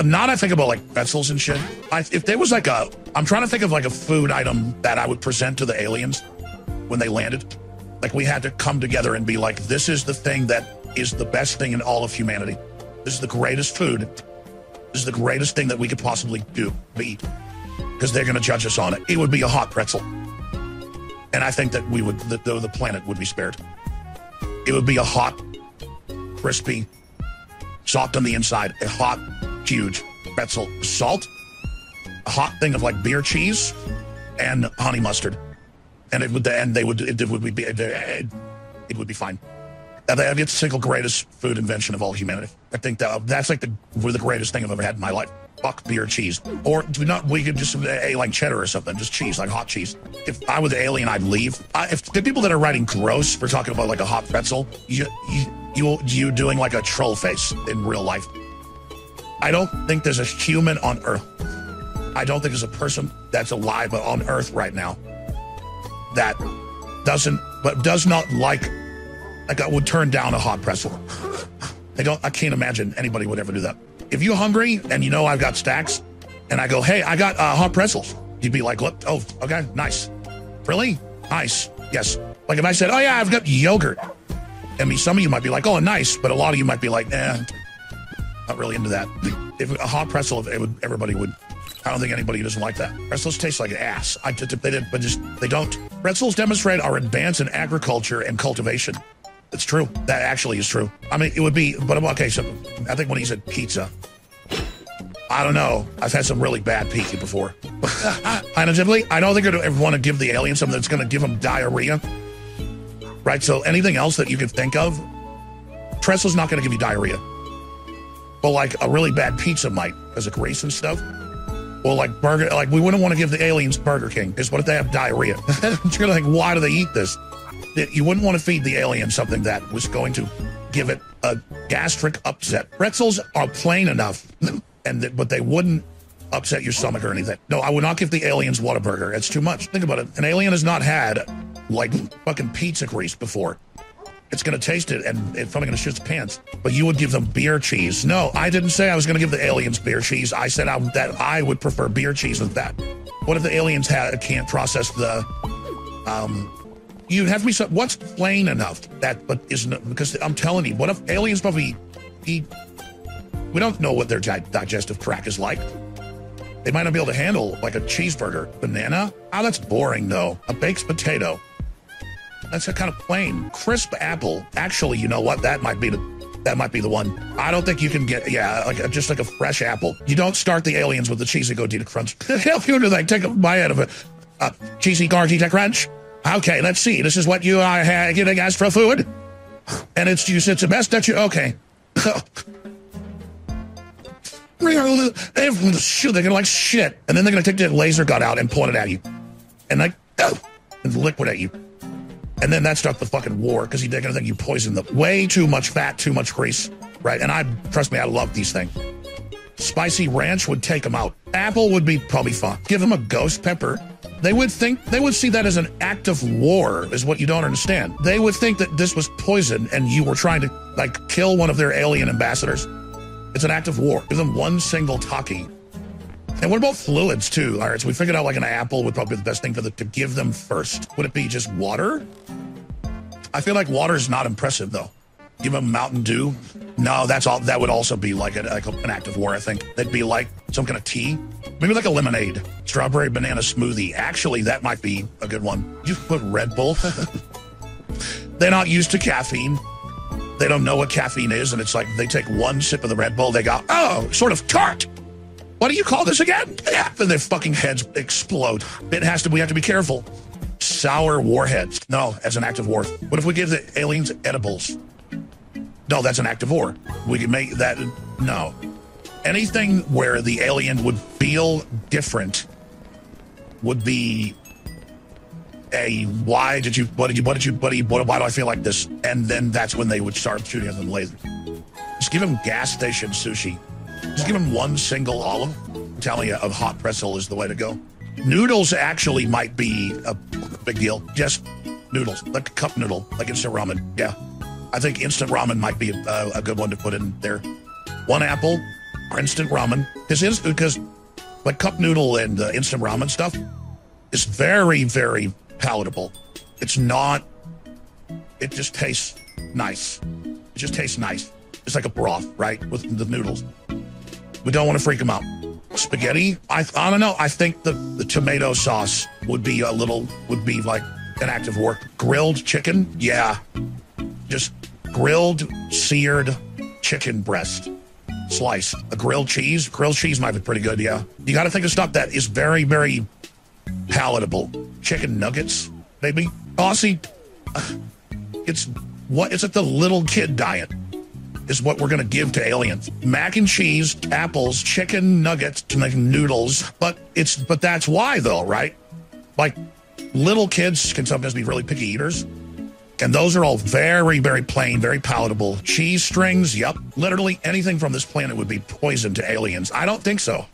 Not I think about like pretzels and shit. If there was like I'm trying to think of like a food item that I would present to the aliens when they landed. Like we had to come together and be like, this is the thing that is the best thing in all of humanity. This is the greatest food. This is the greatest thing that we could possibly eat. Because they're going to judge us on it. It would be a hot pretzel. And I think that the planet would be spared. It would be a hot, crispy, soft on the inside, a hot, huge pretzel. Salt, a hot thing of like beer cheese, and honey mustard. And it would be fine. It's the single greatest food invention of all humanity. I think that's like the greatest thing I've ever had in my life. Fuck beer cheese. Or we could just like cheddar or something, just cheese, like hot cheese. If I were the alien, I'd leave. If the people that are writing gross, we're talking about like a hot pretzel, you doing like a troll face in real life. I don't think there's a human on Earth. I don't think there's a person that's alive on Earth right now that does not like I would turn down a hot pretzel. I can't imagine anybody would ever do that. If you're hungry and you know I've got stacks and I go, hey, I got hot pretzels, you'd be like, look, oh, okay, nice. Really? Nice. Yes. Like if I said, oh yeah, I've got yogurt. I mean, some of you might be like, oh, nice. But a lot of you might be like, not really into that. If a hot pretzel, everybody would. I don't think anybody doesn't like that. Pretzels taste like ass. They don't. Pretzels demonstrate our advance in agriculture and cultivation. It's true. That actually is true. I mean, it would be, but okay, so I think when he said pizza, I don't know. I've had some really bad pizza before. Honestly, I don't think I'd ever want to give the alien something that's going to give them diarrhea. Right? So anything else that you could think of, pretzel's not going to give you diarrhea. But like a really bad pizza might, because of grease and stuff. Or like burger, like we wouldn't want to give the aliens Burger King. Because what if they have diarrhea? You're going to think, why do they eat this? You wouldn't want to feed the alien something that was going to give it a gastric upset. Pretzels are plain enough, but they wouldn't upset your stomach or anything. No, I would not give the aliens Whataburger. It's too much. Think about it. An alien has not had like fucking pizza grease before. It's going to taste it and it's probably going to shit its pants. But you would give them beer cheese. No, I didn't say I was going to give the aliens beer cheese. I said that I would prefer beer cheese with that. What if the aliens can't process the... You'd have to be what's plain enough but isn't, because I'm telling you, what if aliens probably eat, we don't know what their digestive tract is like. They might not be able to handle like a cheeseburger. Banana? Oh, that's boring though. A baked potato. That's a kind of plain. Crisp apple. Actually, you know what? That might be the one. I don't think you can get, just like a fresh apple. You don't start the aliens with the cheesy Gordita Crunch. Help you to like take a bite out of a cheesy Gordita Crunch. Okay, let's see. This is what you are getting as for food. And it's the best that you... Okay. They're going to like shit. And then they're going to take their laser gun out and point it at you. And like, and liquidate you. And then that starts the fucking war, because they're going to think you poisoned them. Way too much fat, too much grease. Right? And trust me, I love these things. Spicy ranch would take them out. Apple would be probably fun. Give them a ghost pepper. They would see that as an act of war, is what you don't understand. They would think that this was poison and you were trying to, like, kill one of their alien ambassadors. It's an act of war. Give them one single talkie. And what about fluids, too? All right, so we figured out, like, an apple would probably be the best thing to give them first. Would it be just water? I feel like water is not impressive, though. Give them Mountain Dew? No, that would also be like an act of war, I think. That'd be like some kind of tea. Maybe like a lemonade. Strawberry banana smoothie. Actually, that might be a good one. You put Red Bull. They're not used to caffeine. They don't know what caffeine is, and it's like they take one sip of the Red Bull, they go, oh, sort of tart. What do you call this again? Yeah, and their fucking heads explode. We have to be careful. Sour warheads. No, as an act of war. What if we give the aliens edibles? No, that's an act of war. We can make that, no. Anything where the alien would feel different would be why do I feel like this? And then that's when they would start shooting at them laser. Just give them gas station sushi. Just give them one single olive. I'm telling you, a hot pretzel is the way to go. Noodles actually might be a big deal. Just noodles, like a cup noodle, like instant ramen. Yeah. I think instant ramen might be a good one to put in there. One apple, or instant ramen. Because like cup noodle and instant ramen stuff is very, very palatable. It's not, it just tastes nice. It just tastes nice. It's like a broth, right, with the noodles. We don't want to freak them out. Spaghetti, I don't know. I think the tomato sauce would be like an act of work. Grilled chicken, yeah. Just grilled, seared chicken breast. Sliced. A grilled cheese might be pretty good, yeah. You got to think of stuff that is very, very palatable. Chicken nuggets, maybe. Aussie, it's like the little kid diet is what we're going to give to aliens. Mac and cheese, apples, chicken nuggets to make noodles. But that's why though, right? Like little kids can sometimes be really picky eaters. And those are all very, very plain, very palatable. Cheese strings, yep. Literally anything from this planet would be poison to aliens. I don't think so.